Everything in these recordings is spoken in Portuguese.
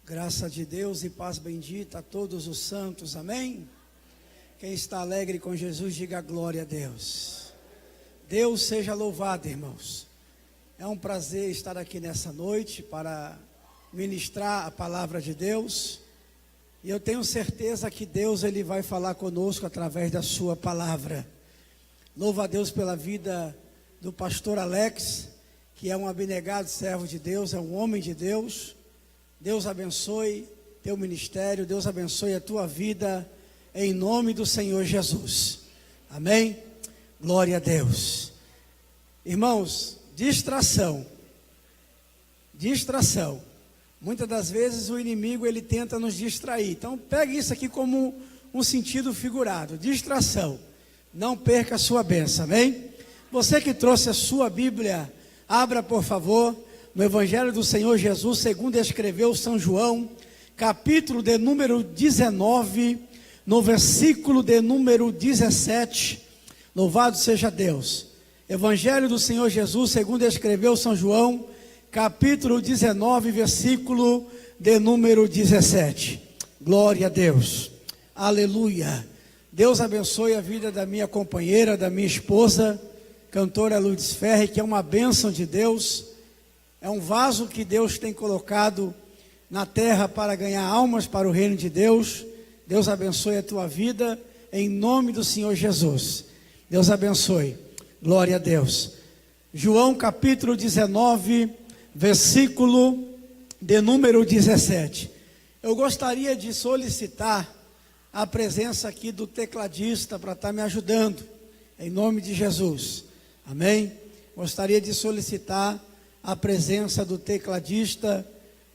Graça de Deus e paz bendita a todos os santos, amém? Quem está alegre com Jesus, diga glória a Deus. Deus seja louvado, irmãos. É um prazer estar aqui nessa noite para ministrar a palavra de Deus. E eu tenho certeza que Deus ele vai falar conosco através da sua palavra. Louvo a Deus pela vida do pastor Alex, que é um abnegado servo de Deus, é um homem de Deus. Deus abençoe teu ministério, Deus abençoe a tua vida, em nome do Senhor Jesus, amém? Glória a Deus. Irmãos, distração, muitas das vezes o inimigo ele tenta nos distrair, então pegue isso aqui como um sentido figurado, distração, não perca a sua bênção, amém? Você que trouxe a sua Bíblia, abra por favor, no Evangelho do Senhor Jesus, segundo escreveu São João, capítulo de número 19, no versículo de número 17, louvado seja Deus. Evangelho do Senhor Jesus, segundo escreveu São João, capítulo 19, versículo de número 17. Glória a Deus, aleluia. Deus abençoe a vida da minha companheira, da minha esposa, cantora Lourdes Ferri, que é uma bênção de Deus. É um vaso que Deus tem colocado na terra para ganhar almas para o reino de Deus. Deus abençoe a tua vida, em nome do Senhor Jesus. Deus abençoe, glória a Deus. João capítulo 19, versículo de número 17. Eu gostaria de solicitar a presença aqui do tecladista para estar me ajudando, em nome de Jesus, amém? Gostaria de solicitar a presença do tecladista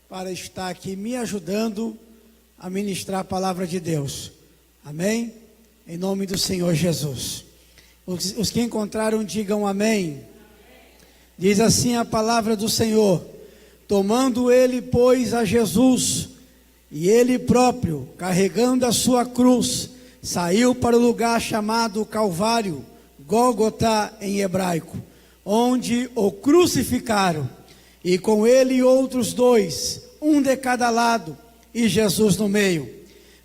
para estar aqui me ajudando a ministrar a palavra de Deus, amém? Em nome do Senhor Jesus. Os que encontraram digam amém. Diz assim a palavra do Senhor: tomando ele, pois, a Jesus, e ele próprio, carregando a sua cruz, saiu para o lugar chamado Calvário, Gólgota em hebraico, onde o crucificaram, e com ele outros dois, um de cada lado, e Jesus no meio.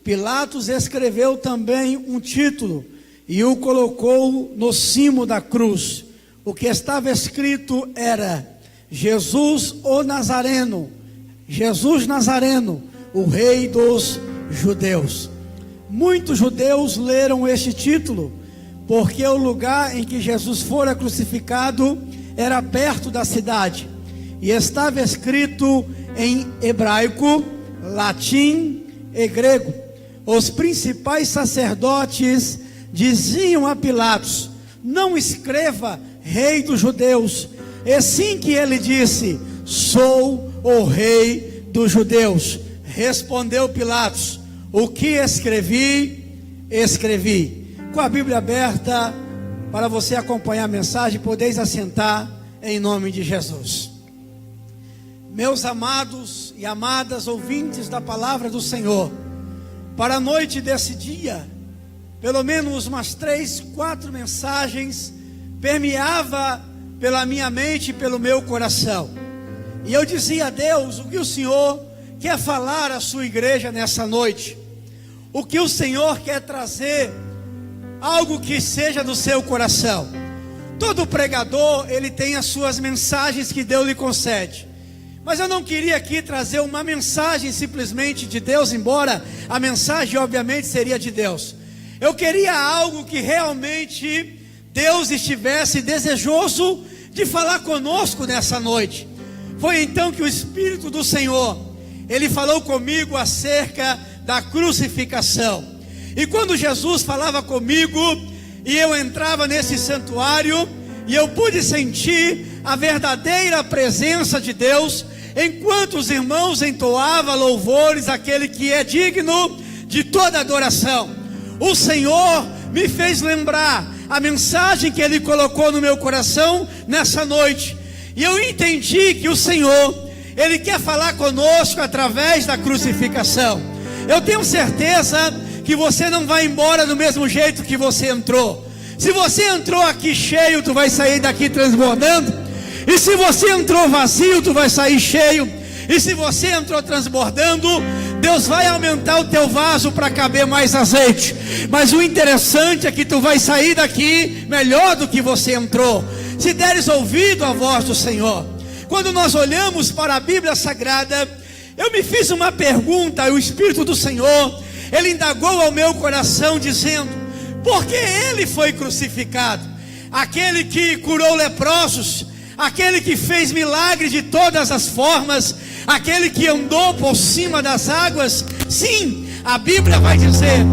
Pilatos escreveu também um título, e o colocou no cimo da cruz. O que estava escrito era: Jesus o Nazareno, Jesus Nazareno, o rei dos judeus. Muitos judeus leram este título, porque o lugar em que Jesus fora crucificado era perto da cidade, e estava escrito em hebraico, latim e grego. Os principais sacerdotes diziam a Pilatos: não escreva rei dos judeus, e sim que ele disse: sou o rei dos judeus. Respondeu Pilatos: o que escrevi, escrevi. Com a Bíblia aberta, para você acompanhar a mensagem, podeis assentar em nome de Jesus. Meus amados e amadas ouvintes da palavra do Senhor, para a noite desse dia, pelo menos umas 3, 4 mensagens permeava pela minha mente e pelo meu coração. E eu dizia a Deus: o que o Senhor quer falar à sua igreja nessa noite? O que o Senhor quer trazer? Algo que seja do seu coração. Todo pregador, ele tem as suas mensagens que Deus lhe concede. Mas eu não queria aqui trazer uma mensagem simplesmente de Deus, embora a mensagem obviamente seria de Deus. Eu queria algo que realmente Deus estivesse desejoso de falar conosco nessa noite. Foi então que o Espírito do Senhor, ele falou comigo acerca da crucificação. E quando Jesus falava comigo, e eu entrava nesse santuário, e eu pude sentir a verdadeira presença de Deus, enquanto os irmãos entoavam louvores àquele que é digno de toda adoração. O Senhor me fez lembrar a mensagem que Ele colocou no meu coração nessa noite, e eu entendi que o Senhor, Ele quer falar conosco através da crucificação. Eu tenho certeza que você não vai embora do mesmo jeito que você entrou. Se você entrou aqui cheio, tu vai sair daqui transbordando. E se você entrou vazio, tu vai sair cheio. E se você entrou transbordando, Deus vai aumentar o teu vaso para caber mais azeite. Mas o interessante é que tu vai sair daqui melhor do que você entrou, se deres ouvido à voz do Senhor. Quando nós olhamos para a Bíblia Sagrada, eu me fiz uma pergunta, e o Espírito do Senhor, Ele indagou ao meu coração dizendo: por que Ele foi crucificado? Aquele que curou leprosos, aquele que fez milagres de todas as formas, aquele que andou por cima das águas. Sim, a Bíblia vai dizer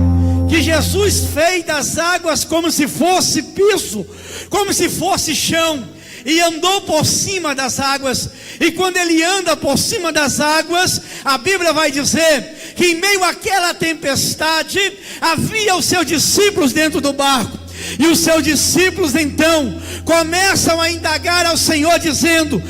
que Jesus fez das águas como se fosse piso, como se fosse chão, e andou por cima das águas. E quando ele anda por cima das águas, a Bíblia vai dizer que em meio àquela tempestade havia os seus discípulos dentro do barco. E os seus discípulos então começam a indagar ao Senhor, dizendo,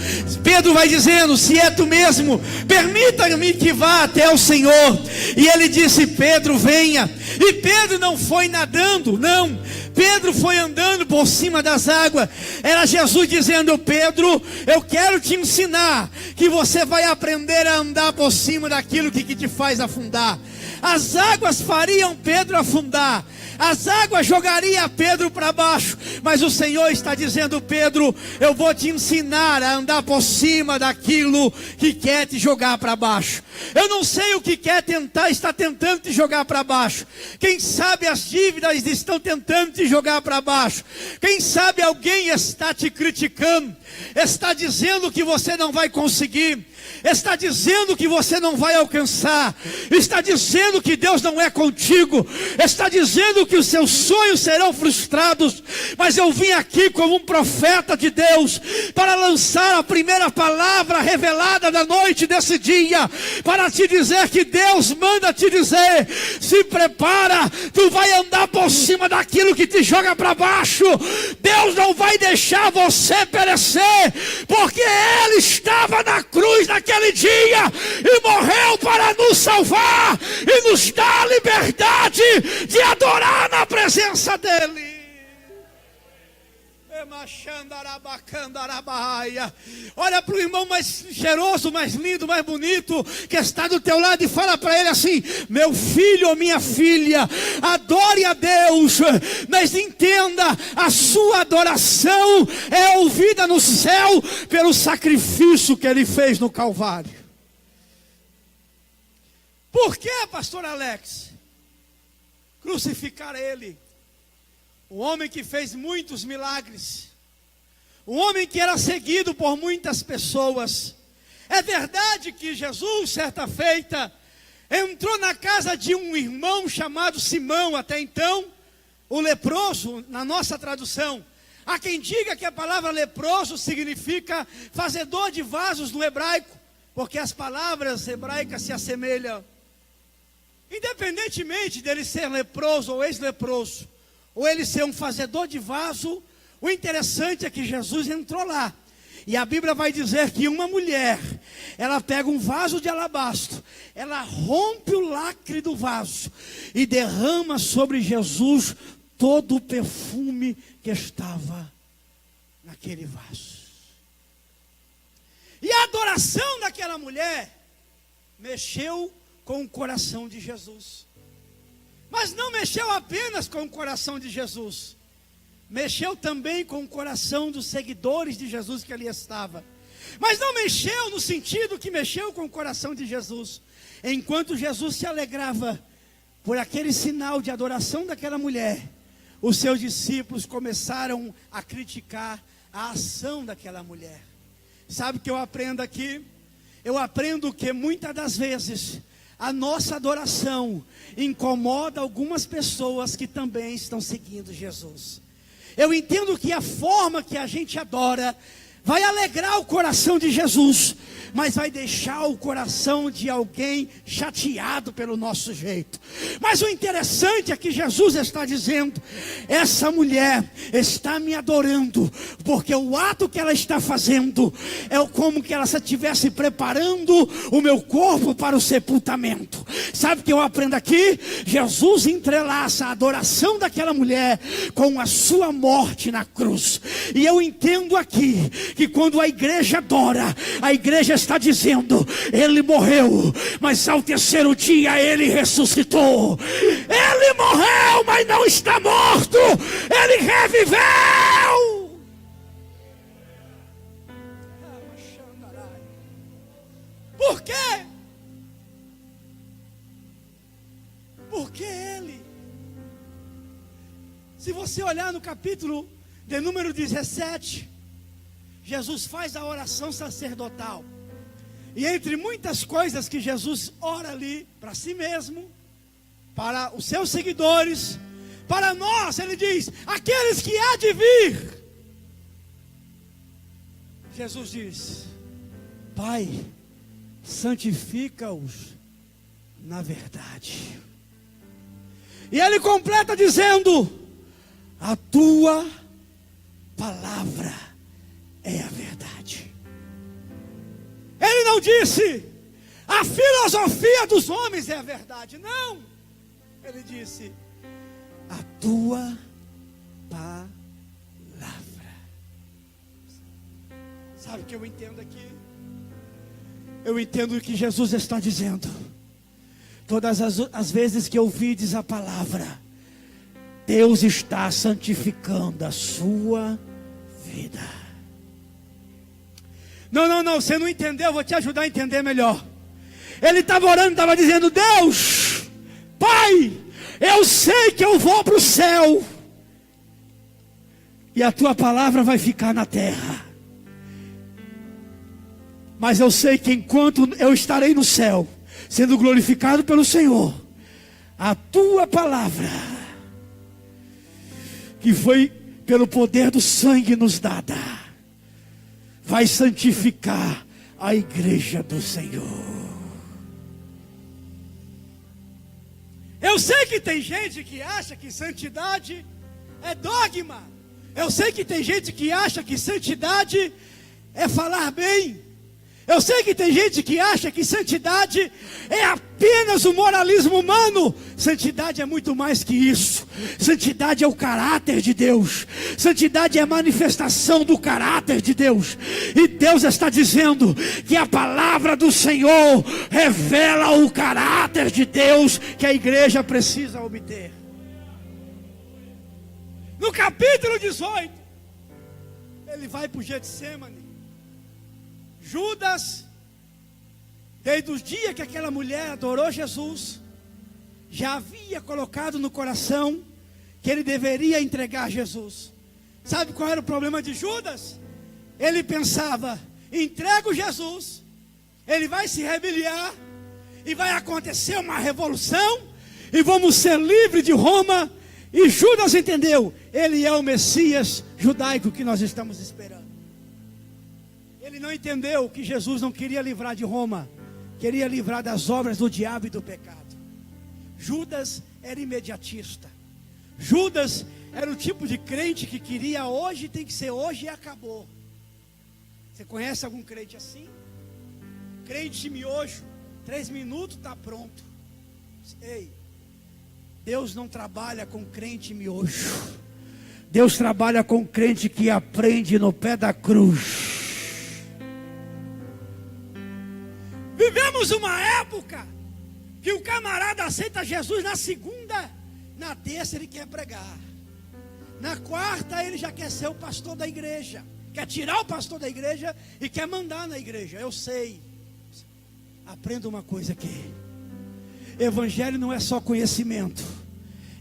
Pedro vai dizendo: se é tu mesmo, permita-me que vá até o Senhor. E ele disse: Pedro, venha. E Pedro não foi nadando, não, Pedro foi andando por cima das águas. Era Jesus dizendo: Pedro, eu quero te ensinar que você vai aprender a andar por cima daquilo que te faz afundar. As águas fariam Pedro afundar, as águas jogariam Pedro para baixo, mas o Senhor está dizendo: Pedro, eu vou te ensinar a andar por cima daquilo que quer te jogar para baixo. Eu não sei o que está tentando te jogar para baixo. Quem sabe as dívidas estão tentando te jogar para baixo. Quem sabe alguém está te criticando, está dizendo que você não vai conseguir, está dizendo que você não vai alcançar, está dizendo que Deus não é contigo, está dizendo que os seus sonhos serão frustrados. Mas eu vim aqui como um profeta de Deus para lançar a primeira palavra revelada da noite desse dia, para te dizer que Deus manda te dizer: se prepara, tu vai andar por cima daquilo que te joga para baixo. Deus não vai deixar você perecer, porque Ele estava na cruz naquele dia e morreu para nos salvar e nos dar a liberdade de adorar na presença dEle. Olha para o irmão mais cheiroso, mais lindo, mais bonito que está do teu lado e fala para ele assim: meu filho ou minha filha, adore a Deus, mas entenda, a sua adoração é ouvida no céu pelo sacrifício que Ele fez no Calvário. Por que, pastor Alex? Crucificar Ele, o homem que fez muitos milagres, um homem que era seguido por muitas pessoas. É verdade que Jesus, certa feita, entrou na casa de um irmão chamado Simão, até então, o leproso, na nossa tradução. Há quem diga que a palavra leproso significa fazedor de vasos no hebraico, porque as palavras hebraicas se assemelham. Independentemente dele ser leproso ou ex-leproso, ou ele ser um fazedor de vaso, o interessante é que Jesus entrou lá. E a Bíblia vai dizer que uma mulher, ela pega um vaso de alabastro, ela rompe o lacre do vaso e derrama sobre Jesus todo o perfume que estava naquele vaso. E a adoração daquela mulher mexeu com o coração de Jesus. Mas não mexeu apenas com o coração de Jesus, mexeu também com o coração dos seguidores de Jesus que ali estava. Mas não mexeu no sentido que mexeu com o coração de Jesus. Enquanto Jesus se alegrava por aquele sinal de adoração daquela mulher, os seus discípulos começaram a criticar a ação daquela mulher. Sabe o que eu aprendo aqui? Eu aprendo que muitas das vezes a nossa adoração incomoda algumas pessoas que também estão seguindo Jesus. Eu entendo que a forma que a gente adora vai alegrar o coração de Jesus, mas vai deixar o coração de alguém chateado pelo nosso jeito. Mas o interessante é que Jesus está dizendo: essa mulher está me adorando, porque o ato que ela está fazendo é como que ela estivesse preparando o meu corpo para o sepultamento. Sabe o que eu aprendo aqui? Jesus entrelaça a adoração daquela mulher com a sua morte na cruz. E eu entendo aqui que quando a igreja adora, a igreja está dizendo: ele morreu, mas ao terceiro dia ele ressuscitou. Ele morreu, mas não está morto, ele reviveu. Por quê? Porque ele, se você olhar no capítulo de número 17, Jesus faz a oração sacerdotal. E entre muitas coisas que Jesus ora ali, para si mesmo, para os seus seguidores, para nós, ele diz: aqueles que há de vir. Jesus diz: Pai, santifica-os na verdade. E ele completa dizendo: a tua palavra é a verdade. Ele não disse: a filosofia dos homens é a verdade. Não. Ele disse: a tua palavra. Sabe o que eu entendo aqui? Eu entendo o que Jesus está dizendo. Todas as vezes que ouvides a palavra, Deus está santificando a sua vida. Não, você não entendeu, eu vou te ajudar a entender melhor. Ele estava orando, estava dizendo: Deus, Pai, eu sei que eu vou para o céu, e a tua palavra vai ficar na terra. Mas eu sei que enquanto eu estarei no céu, sendo glorificado pelo Senhor, a tua palavra, que foi pelo poder do sangue nos dada, vai santificar a igreja do Senhor. Eu sei que tem gente que acha que santidade é dogma. Eu sei que tem gente que acha que santidade é falar bem. Eu sei que tem gente que acha que santidade é apenas o moralismo humano. Santidade é muito mais que isso. Santidade é o caráter de Deus. Santidade é a manifestação do caráter de Deus. E Deus está dizendo que a palavra do Senhor revela o caráter de Deus que a igreja precisa obter. No capítulo 18, ele vai para o Getsemane. Judas, desde o dia que aquela mulher adorou Jesus, já havia colocado no coração que ele deveria entregar Jesus. Sabe qual era o problema de Judas? Ele pensava: entrego Jesus, ele vai se rebeliar, e vai acontecer uma revolução, e vamos ser livres de Roma. E Judas entendeu: ele é o Messias judaico que nós estamos esperando. Ele não entendeu que Jesus não queria livrar de Roma, queria livrar das obras do diabo e do pecado. Judas era imediatista. Judas era o tipo de crente que queria hoje, tem que ser hoje e acabou. Você conhece algum crente assim? Crente miojo, 3 minutos está pronto. Ei, Deus não trabalha com crente miojo. Deus trabalha com crente que aprende no pé da cruz. Vivemos uma época que o camarada aceita Jesus na segunda, na terça ele quer pregar, na quarta ele já quer ser o pastor da igreja, quer tirar o pastor da igreja e quer mandar na igreja. Eu sei. Aprenda uma coisa aqui: evangelho não é só conhecimento.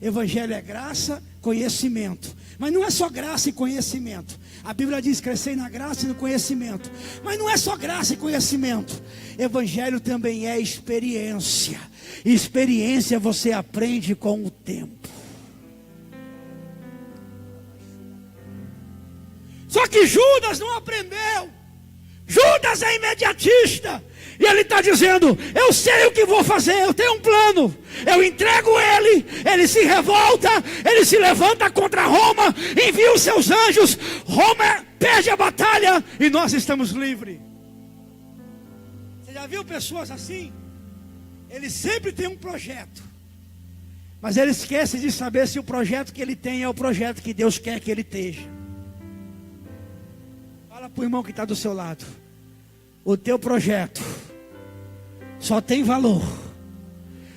Evangelho é graça, conhecimento. Mas não é só graça e conhecimento. A Bíblia diz: crescei na graça e no conhecimento. Mas não é só graça e conhecimento. Evangelho também é experiência. E experiência você aprende com o tempo. Só que Judas não aprendeu. Judas é imediatista. E ele está dizendo: eu sei o que vou fazer, eu tenho um plano. Eu entrego ele, ele se revolta, ele se levanta contra Roma, envia os seus anjos, Roma perde a batalha e nós estamos livres. Você já viu pessoas assim? Ele sempre tem um projeto, mas ele esquece de saber se o projeto que ele tem é o projeto que Deus quer que ele esteja. Fala Fala para o irmão que está do seu lado: o teu projeto só tem valor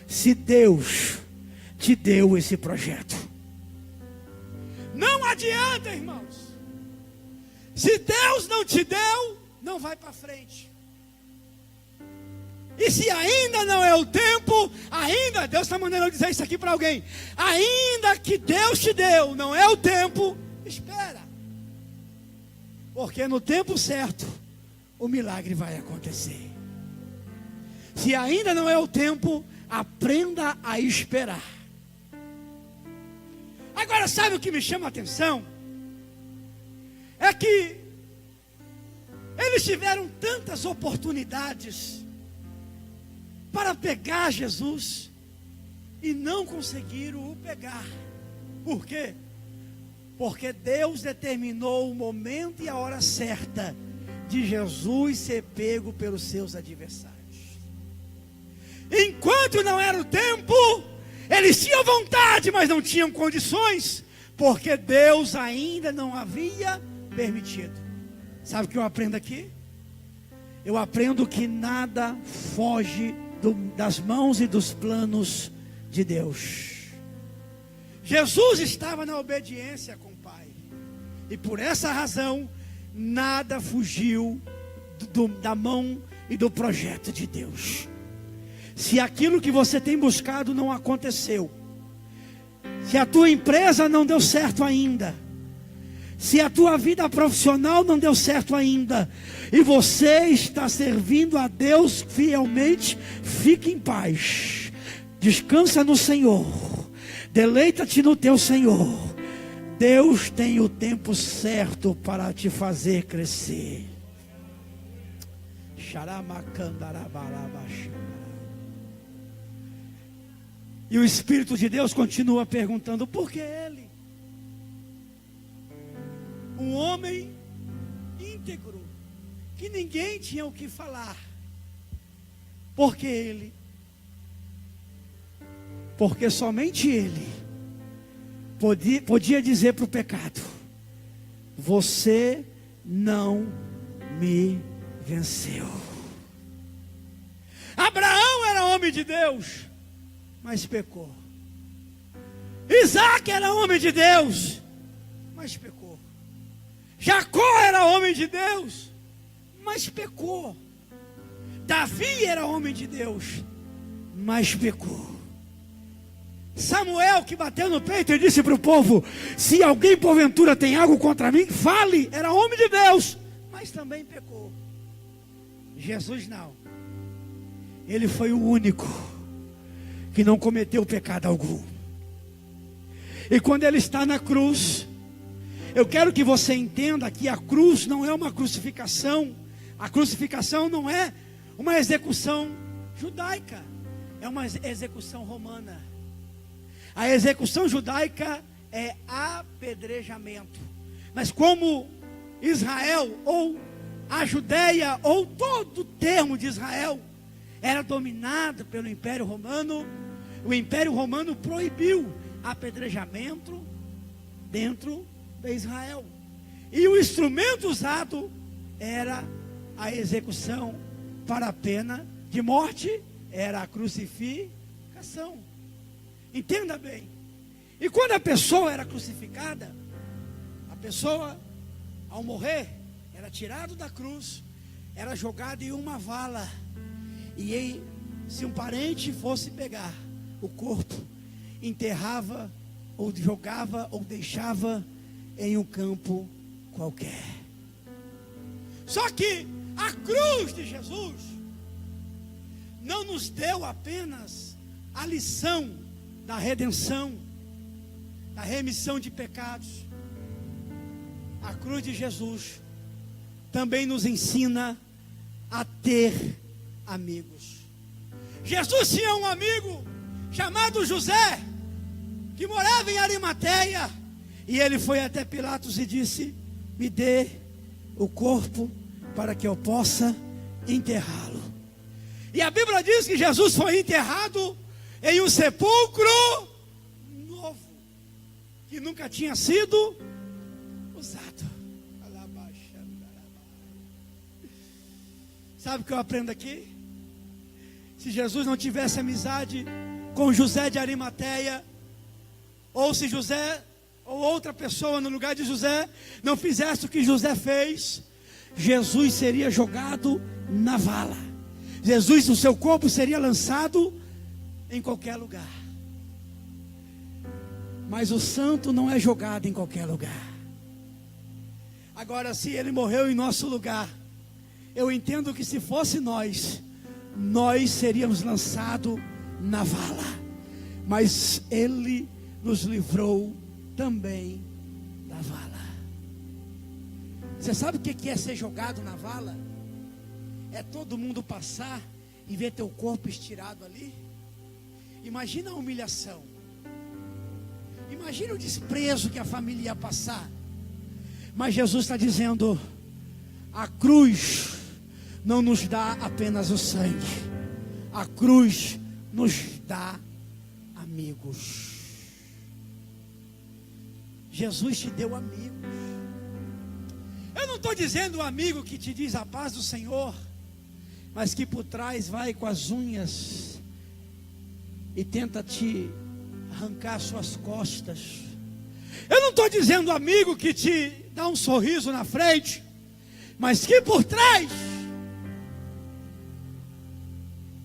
se Deus te deu esse projeto. Não adianta, irmãos. Se Deus não te deu, não vai para frente. E se ainda não é o tempo, ainda, Deus está mandando eu dizer isso aqui para alguém, ainda que Deus te deu, não é o tempo, espera. Porque no tempo certo, o milagre vai acontecer. Se ainda não é o tempo, aprenda a esperar. Agora, sabe o que me chama a atenção? É que eles tiveram tantas oportunidades para pegar Jesus e não conseguiram o pegar. Por quê? Porque Deus determinou o momento e a hora certa de Jesus ser pego pelos seus adversários. Enquanto não era o tempo, eles tinham vontade, mas não tinham condições, porque Deus ainda não havia permitido. Sabe o que eu aprendo aqui? Eu aprendo que nada foge das mãos e dos planos de Deus. Jesus estava na obediência com o Pai, e por essa razão nada fugiu da mão e do projeto de Deus. Se aquilo que você tem buscado não aconteceu, se a tua empresa não deu certo ainda, se a tua vida profissional não deu certo ainda, e você está servindo a Deus fielmente, fique em paz, descansa no Senhor, deleita-te no teu Senhor. Deus tem o tempo certo para te fazer crescer. E o Espírito de Deus continua perguntando: por que ele? Um homem íntegro, que ninguém tinha o que falar. Por que ele? Porque somente ele podia dizer para o pecado: você não me venceu. Abraão era homem de Deus, mas pecou. Isaac era homem de Deus, mas pecou. Jacó era homem de Deus, mas pecou. Davi era homem de Deus, mas pecou. Samuel, que bateu no peito e disse para o povo: se alguém porventura tem algo contra mim, fale. Era homem de Deus, mas também pecou. Jesus não. Ele foi o único que não cometeu pecado algum. E quando ele está na cruz, eu quero que você entenda que a cruz não é uma crucificação. A crucificação não é uma execução judaica, é uma execução romana. A execução judaica é apedrejamento. Mas como Israel, ou a Judéia, ou todo o termo de Israel era dominado pelo Império Romano, o Império Romano proibiu apedrejamento dentro de Israel. E o instrumento usado era a execução para a pena de morte, era a crucificação. Entenda bem. E quando a pessoa era crucificada, a pessoa, ao morrer, era tirado da cruz, era jogado em uma vala. E aí, se um parente fosse pegar o corpo, enterrava, ou jogava, ou deixava em um campo qualquer. Só que a cruz de Jesus não nos deu apenas a lição da redenção, da remissão de pecados. A cruz de Jesus também nos ensina a ter amigos. Jesus tinha um amigo chamado José, que morava em Arimateia, e ele foi até Pilatos e disse: me dê o corpo para que eu possa enterrá-lo. E a Bíblia diz que Jesus foi enterrado em um sepulcro novo, que nunca tinha sido usado. Sabe o que eu aprendo aqui? Se Jesus não tivesse amizade com José de Arimateia, ou se José ou outra pessoa no lugar de José não fizesse o que José fez, Jesus seria jogado na vala. Jesus, o seu corpo seria lançado em qualquer lugar. Mas o santo não é jogado em qualquer lugar. Agora, se ele morreu em nosso lugar, eu entendo que se fosse nós seríamos lançados na vala. Mas ele nos livrou também da vala. Você sabe o que é ser jogado na vala? É todo mundo passar e ver teu corpo estirado ali. Imagina a humilhação. Imagina o desprezo que a família ia passar. Mas Jesus está dizendo: a cruz não nos dá apenas o sangue, a cruz nos dá amigos. Jesus te deu amigos. Eu não estou dizendo o amigo que te diz a paz do Senhor, mas que por trás vai com as unhas e tenta te arrancar suas costas. Eu não estou dizendo amigo que te dá um sorriso na frente, mas que por trás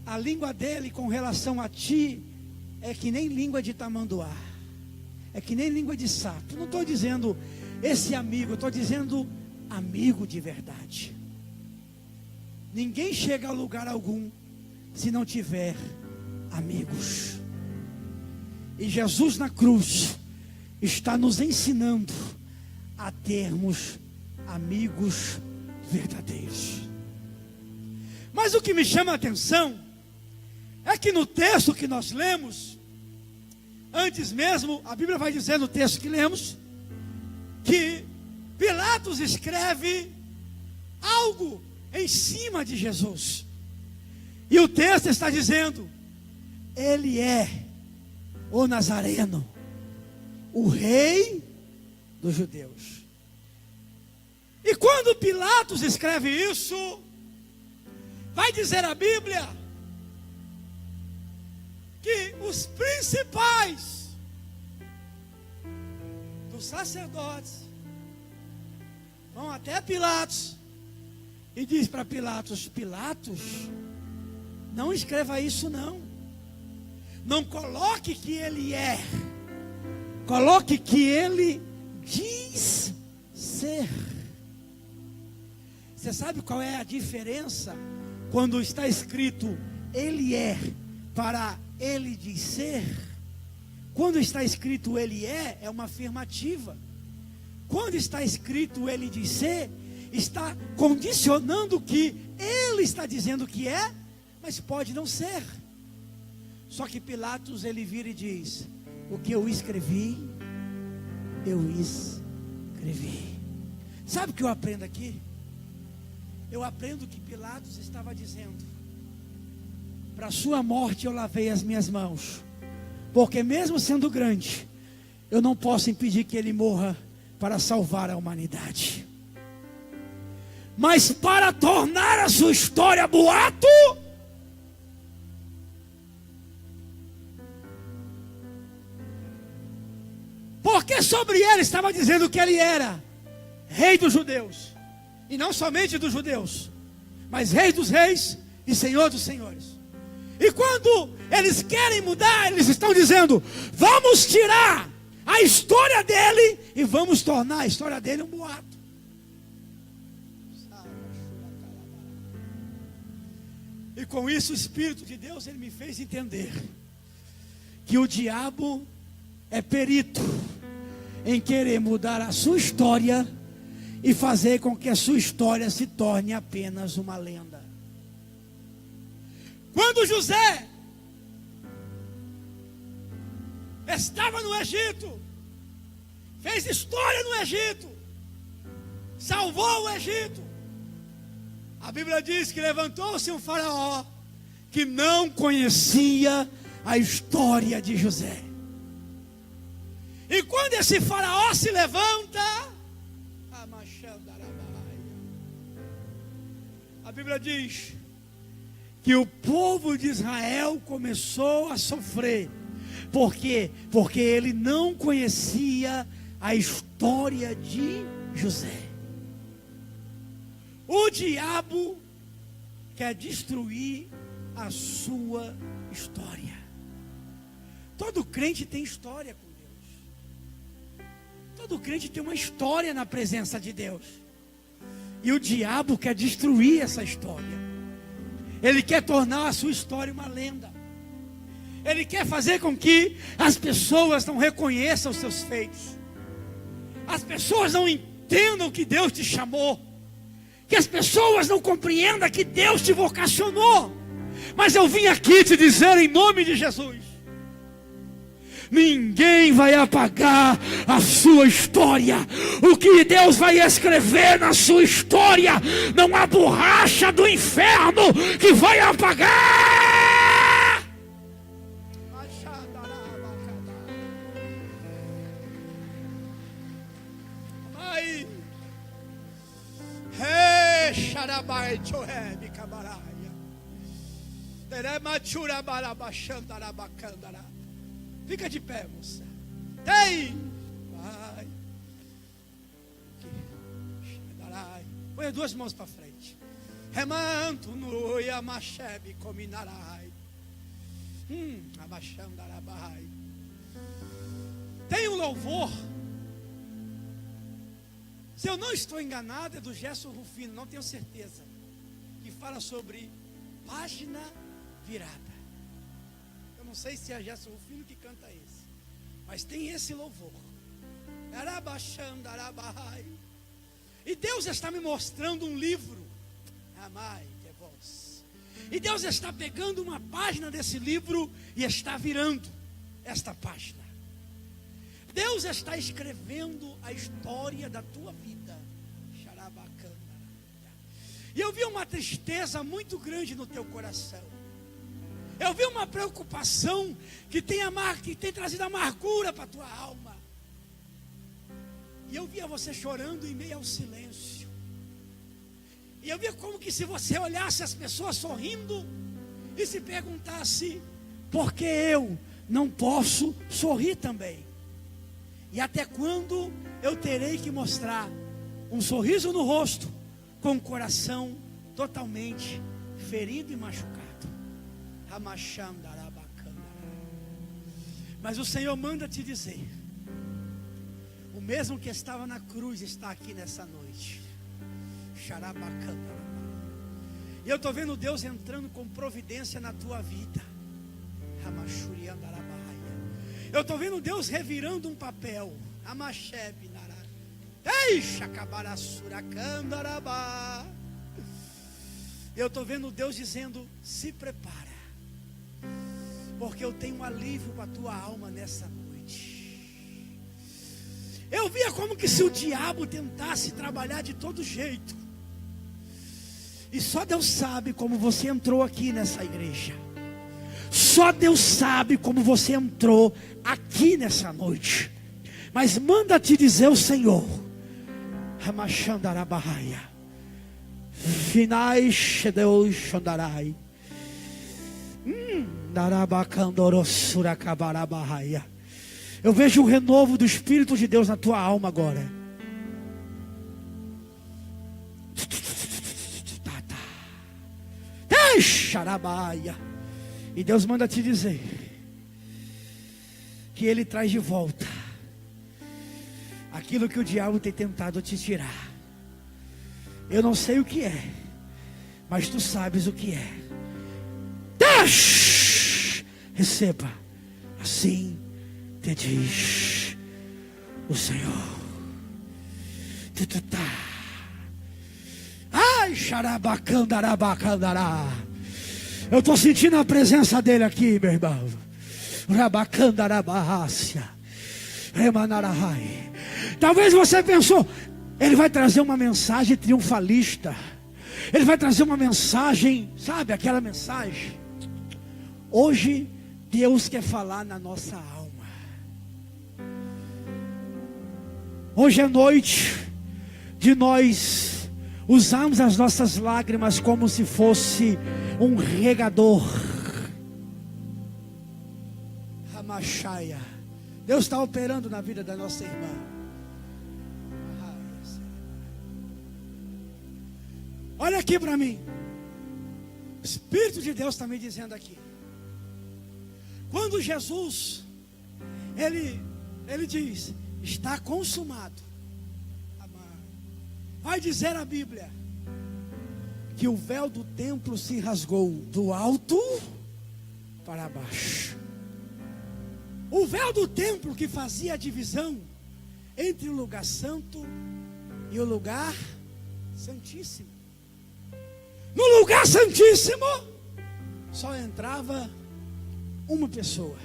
a língua dele com relação a ti é que nem língua de tamanduá, é que nem língua de sapo. Não estou dizendo esse amigo, estou dizendo amigo de verdade. Ninguém chega a lugar algum se não tiver amigos. E Jesus na cruz está nos ensinando a termos amigos verdadeiros. Mas o que me chama a atenção é que no texto que nós lemos, antes mesmo, a Bíblia vai dizer no texto que lemos, que Pilatos escreve algo em cima de Jesus. E o texto está dizendo: ele é o Nazareno, o rei dos judeus. E quando Pilatos escreve isso, vai dizer a Bíblia que os principais dos sacerdotes vão até Pilatos e diz para Pilatos: Pilatos, não escreva isso não. Não coloque que ele é, coloque que ele diz ser. Você sabe qual é a diferença quando está escrito ele é para ele diz ser? Quando está escrito ele é uma afirmativa. Quando está escrito ele diz ser, está condicionando que ele está dizendo que é, mas pode não ser. Só que Pilatos, ele vira e diz: o que eu escrevi, eu escrevi. Sabe o que eu aprendo aqui? Eu aprendo que Pilatos estava dizendo: para sua morte eu lavei as minhas mãos, porque mesmo sendo grande, eu não posso impedir que ele morra para salvar a humanidade. Mas para tornar a sua história boato, porque sobre ele estava dizendo que ele era rei dos judeus, e não somente dos judeus, mas rei dos reis e senhor dos senhores. E quando eles querem mudar, eles estão dizendo: vamos tirar a história dele e vamos tornar a história dele um boato. E com isso o Espírito de Deus, ele me fez entender que o diabo é perito em querer mudar a sua história e fazer com que a sua história se torne apenas uma lenda. Quando José estava no Egito, fez história no Egito, salvou o Egito, a Bíblia diz que levantou-se um faraó que não conhecia a história de José. E quando esse faraó se levanta, A Bíblia diz que o povo de Israel começou a sofrer. Por quê? Porque ele não conhecia a história de José. O diabo quer destruir a sua história. Todo crente tem história com Deus. Todo crente tem uma história na presença de Deus. E o diabo quer destruir essa história. Ele quer tornar a sua história uma lenda. Ele quer fazer com que as pessoas não reconheçam os seus feitos. As pessoas não entendam que Deus te chamou. Que as pessoas não compreendam que Deus te vocacionou. Mas eu vim aqui te dizer em nome de Jesus: ninguém vai apagar a sua história. O que Deus vai escrever na sua história, não há borracha do inferno que vai apagar. Fica de pé, moça. Ei! Vai. Põe as duas mãos para frente. Remanto no Yamashebe Cominarai. Abachandarabai. Tem um louvor. Se eu não estou enganado, é do Gerson Rufino, não tenho certeza. Que fala sobre página virada. Eu não sei se é Gerson Rufino que canta esse, mas tem esse louvor. E Deus está me mostrando um livro. Amai, que é vós. E Deus está pegando uma página desse livro e está virando esta página. Deus está escrevendo a história da tua vida. E eu vi uma tristeza muito grande no teu coração. Eu vi uma preocupação que tem trazido amargura para a tua alma. E eu via você chorando em meio ao silêncio. E eu via como que se você olhasse as pessoas sorrindo e se perguntasse: por que eu não posso sorrir também? E até quando eu terei que mostrar um sorriso no rosto com o coração totalmente ferido e machucado? Mas o Senhor manda te dizer: o mesmo que estava na cruz está aqui nessa noite. E eu estou vendo Deus entrando com providência na tua vida. Eu estou vendo Deus revirando um papel. Eu estou vendo Deus dizendo: se prepara, porque eu tenho um alívio para a tua alma nessa noite. Eu via como que se o diabo tentasse trabalhar de todo jeito. E só Deus sabe como você entrou aqui nessa igreja. Só Deus sabe como você entrou aqui nessa noite. Mas manda te dizer o Senhor: Ramachandarabahaia, finais Deus Shandarai. Eu vejo um renovo do Espírito de Deus na tua alma agora. E Deus manda te dizer que Ele traz de volta aquilo que o diabo tem tentado te tirar. Eu não sei o que é, mas tu sabes o que é. Receba, assim te diz o Senhor. Ai, xarabacandarabacandara. Eu estou sentindo a presença dele aqui, meu irmão. Rabacandarabarrácia. Remanarahai. Talvez você pensou: ele vai trazer uma mensagem triunfalista. Ele vai trazer uma mensagem, sabe, aquela mensagem. Hoje Deus quer falar na nossa alma. Hoje é noite de nós usamos as nossas lágrimas como se fosse um regador. Ramachaia. Deus está operando na vida da nossa irmã. Olha aqui para mim. O Espírito de Deus está me dizendo aqui. Quando Jesus, ele diz, está consumado. Vai dizer a Bíblia que o véu do templo se rasgou do alto para baixo. O véu do templo que fazia a divisão entre o lugar santo e o lugar santíssimo. No lugar santíssimo só entrava uma pessoa,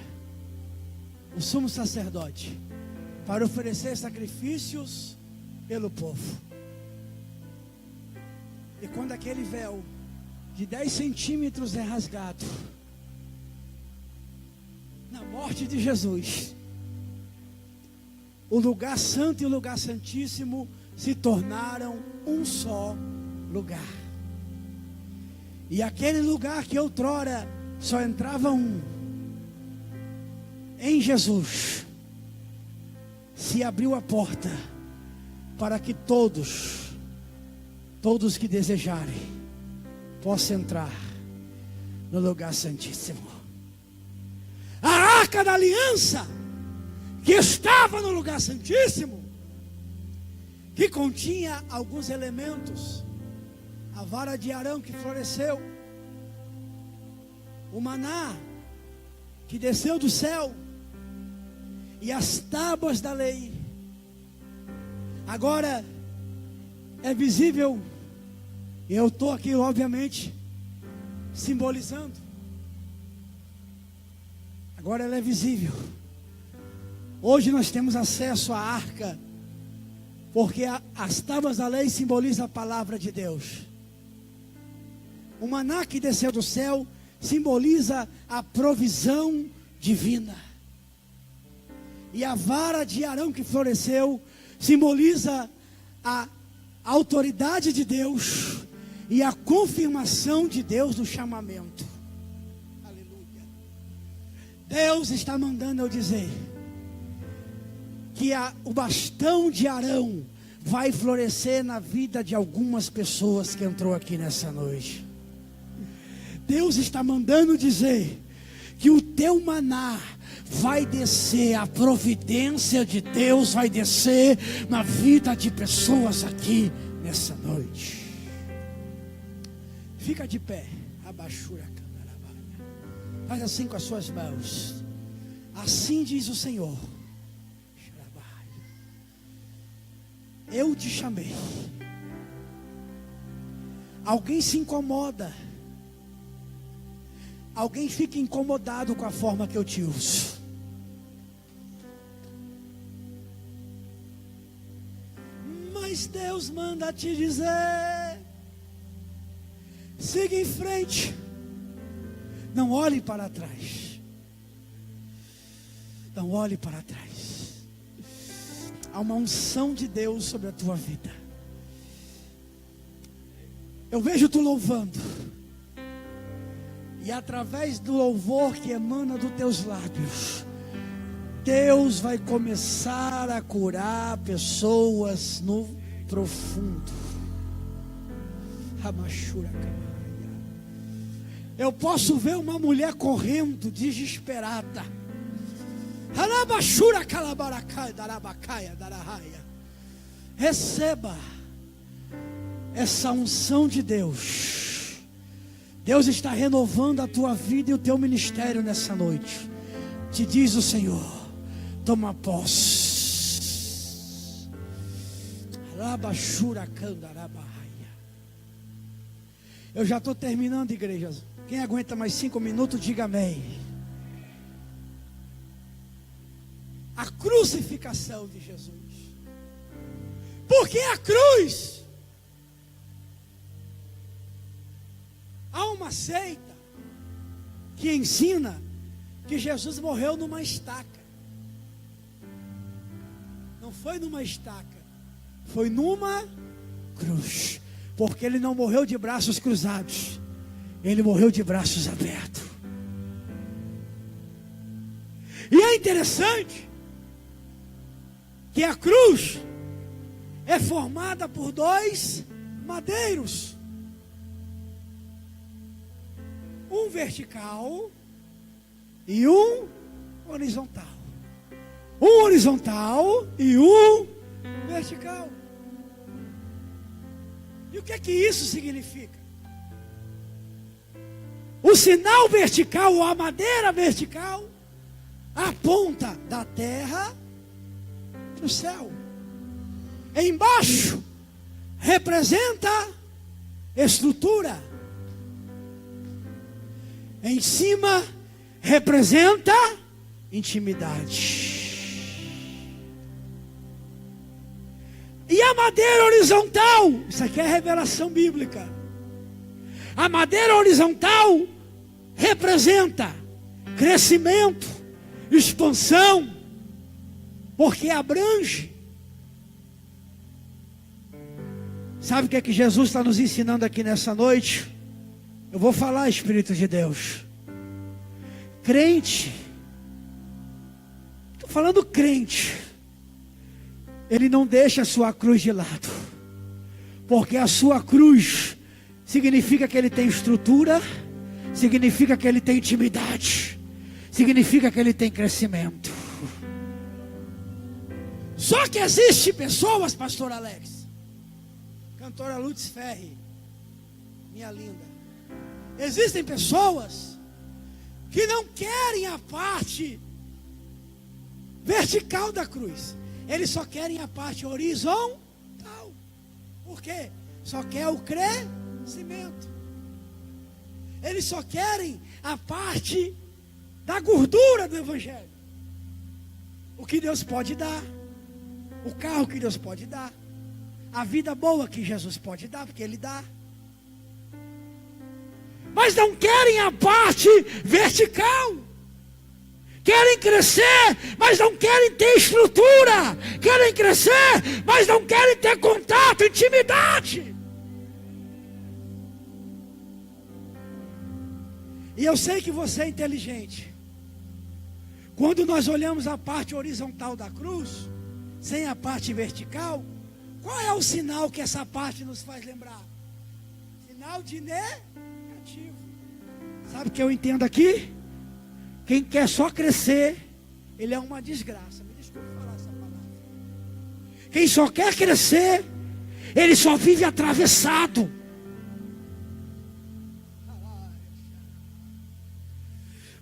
o sumo sacerdote, para oferecer sacrifícios pelo povo. E quando aquele véu de 10 centímetros é rasgado, na morte de Jesus, o lugar santo e o lugar santíssimo se tornaram um só lugar. E aquele lugar que outrora só entrava um, em Jesus, se abriu a porta para que todos que desejarem, possam entrar no lugar santíssimo. A arca da aliança, que estava no lugar santíssimo, que continha alguns elementos, a vara de Arão que floresceu, o maná que desceu do céu, e as tábuas da lei. Agora é visível, e eu estou aqui obviamente simbolizando. Agora ela é visível. Hoje nós temos acesso à arca, porque as tábuas da lei simbolizam a palavra de Deus. O maná que desceu do céu simboliza a provisão divina. E a vara de Arão que floresceu simboliza a autoridade de Deus e a confirmação de Deus no chamamento. Aleluia. Deus está mandando eu dizer que o bastão de Arão vai florescer na vida de algumas pessoas que entrou aqui nessa noite. Deus está mandando dizer que o teu maná vai descer, a providência de Deus vai descer na vida de pessoas aqui nessa noite. Fica de pé, abaixura a câmera, faz assim com as suas mãos. Assim diz o Senhor: eu te chamei. Alguém se incomoda, alguém fica incomodado com a forma que eu te uso. Mas Deus manda te dizer: siga em frente, não olhe para trás, não olhe para trás. Há uma unção de Deus sobre a tua vida. Eu vejo tu louvando, e através do louvor que emana dos teus lábios, Deus vai começar a curar pessoas no profundo. Eu posso ver uma mulher correndo desesperada. Receba essa unção de Deus. Deus está renovando a tua vida e o teu ministério nessa noite. Te diz o Senhor: toma posse. Eu já estou terminando, igreja. Quem aguenta mais 5 minutos, diga amém. A crucificação de Jesus. Por que a cruz? Há uma seita que ensina que Jesus morreu numa estaca. Não foi numa estaca, foi numa cruz. Porque ele não morreu de braços cruzados, ele morreu de braços abertos. E é interessante que a cruz é formada por dois madeiros, um vertical e um horizontal. Um horizontal e um vertical. E o que é que isso significa? O sinal vertical, ou a madeira vertical, aponta da terra para o céu. Embaixo representa estrutura. Em cima representa intimidade. E a madeira horizontal, isso aqui é revelação bíblica. A madeira horizontal representa crescimento, expansão, porque abrange. Sabe o que é que Jesus está nos ensinando aqui nessa noite? Eu vou falar, Espírito de Deus. Crente, estou falando crente, ele não deixa a sua cruz de lado, porque a sua cruz significa que ele tem estrutura, significa que ele tem intimidade, significa que ele tem crescimento. Só que existe pessoas, pastor Alex, cantora Lutz Ferri, minha linda, existem pessoas que não querem a parte vertical da cruz, eles só querem a parte horizontal. Por quê? Só quer o crescimento. Eles só querem a parte da gordura do evangelho. O que Deus pode dar, o carro que Deus pode dar, a vida boa que Jesus pode dar, porque Ele dá. Mas não querem a parte vertical. Querem crescer, mas não querem ter estrutura. Querem crescer, mas não querem ter contato, intimidade. E eu sei que você é inteligente. Quando nós olhamos a parte horizontal da cruz, sem a parte vertical, qual é o sinal que essa parte nos faz lembrar? Sinal de negativo. Sabe o que eu entendo aqui? Quem quer só crescer, ele é uma desgraça. Me desculpe falar essa palavra. Quem só quer crescer, ele só vive atravessado.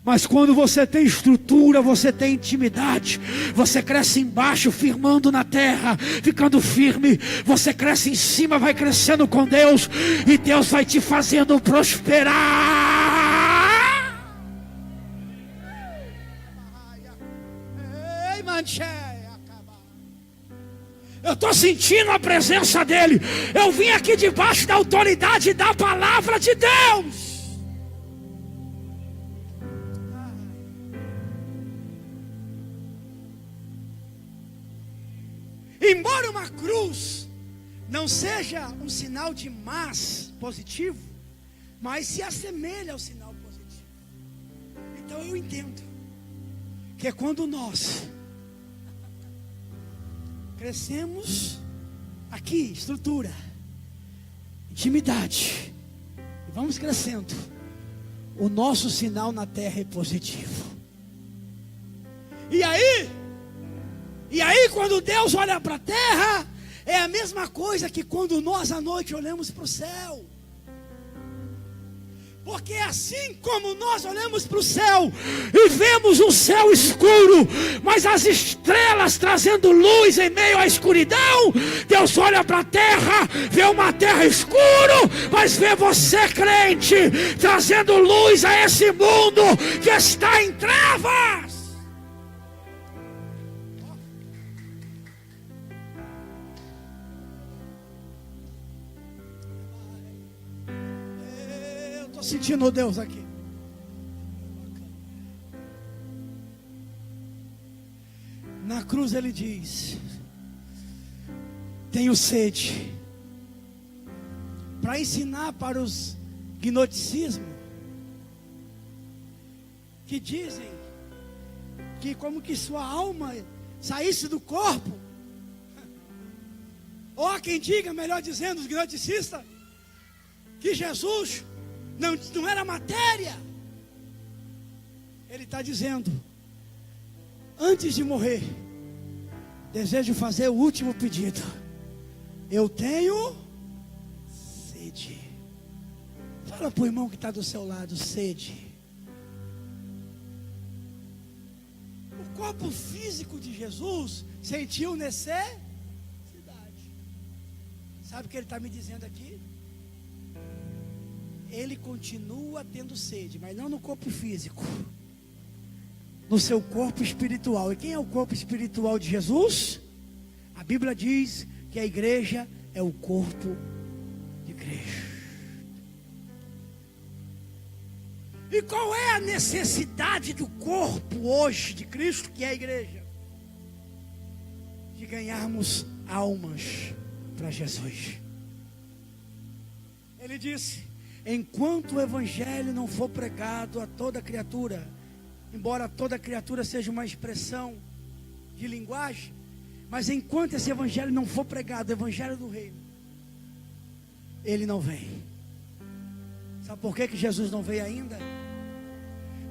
Mas quando você tem estrutura, você tem intimidade, você cresce embaixo, firmando na terra, ficando firme. Você cresce em cima, vai crescendo com Deus, e Deus vai te fazendo prosperar. Eu estou sentindo a presença dEle. Eu vim aqui debaixo da autoridade da palavra de Deus. Embora uma cruz não seja um sinal de mais positivo, mas se assemelha ao sinal positivo. Então eu entendo que é quando nós crescemos aqui, estrutura, intimidade, e vamos crescendo, o nosso sinal na terra é positivo. E aí quando Deus olha para a terra, é a mesma coisa que quando nós à noite olhamos para o céu. Porque assim como nós olhamos para o céu e vemos um céu escuro, mas as estrelas trazendo luz em meio à escuridão, Deus olha para a terra, vê uma terra escura, mas vê você, crente, trazendo luz a esse mundo que está em trevas. Estou sentindo Deus aqui. Na cruz ele diz: tenho sede. para ensinar para os gnosticismos, que dizem que como que sua alma saísse do corpo, ou há quem diga, melhor dizendo, os gnosticistas, que Jesus não era matéria. Ele está dizendo: antes de morrer, desejo fazer o último pedido. Eu tenho sede. Fala para o irmão que está do seu lado: sede. O corpo físico de Jesus sentiu necessidade. Sabe o que ele está me dizendo aqui? Ele continua tendo sede, mas não no corpo físico, no seu corpo espiritual. E quem é o corpo espiritual de Jesus? A Bíblia diz que a igreja é o corpo de Cristo. E qual é a necessidade do corpo hoje de Cristo, que é a igreja? De ganharmos almas para Jesus. Ele disse: enquanto o evangelho não for pregado a toda criatura, embora toda criatura seja uma expressão de linguagem, mas enquanto esse evangelho não for pregado, o evangelho do reino, ele não vem. Sabe por que Jesus não veio ainda?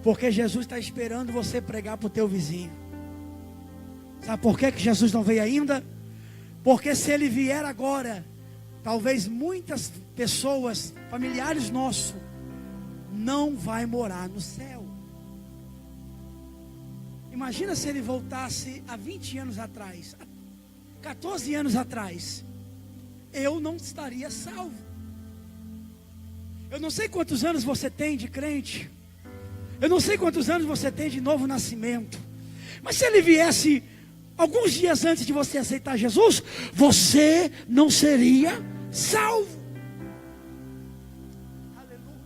Porque Jesus está esperando você pregar para o teu vizinho. Sabe por que Jesus não veio ainda? Porque se ele vier agora, talvez muitas pessoas, familiares nossos, não vai morar no céu. Imagina se ele voltasse há 20 anos atrás, 14 anos atrás, eu não estaria salvo. Eu não sei quantos anos você tem de crente, eu não sei quantos anos você tem de novo nascimento, mas se ele viesse alguns dias antes de você aceitar Jesus, você não seria salvo. Aleluia.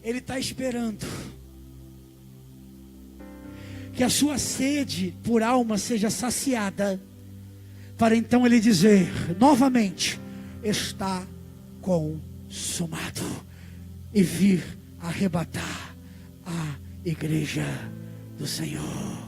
Ele está esperando que a sua sede por alma seja saciada, para então ele dizer novamente: está consumado, e vir arrebatar a igreja do Senhor.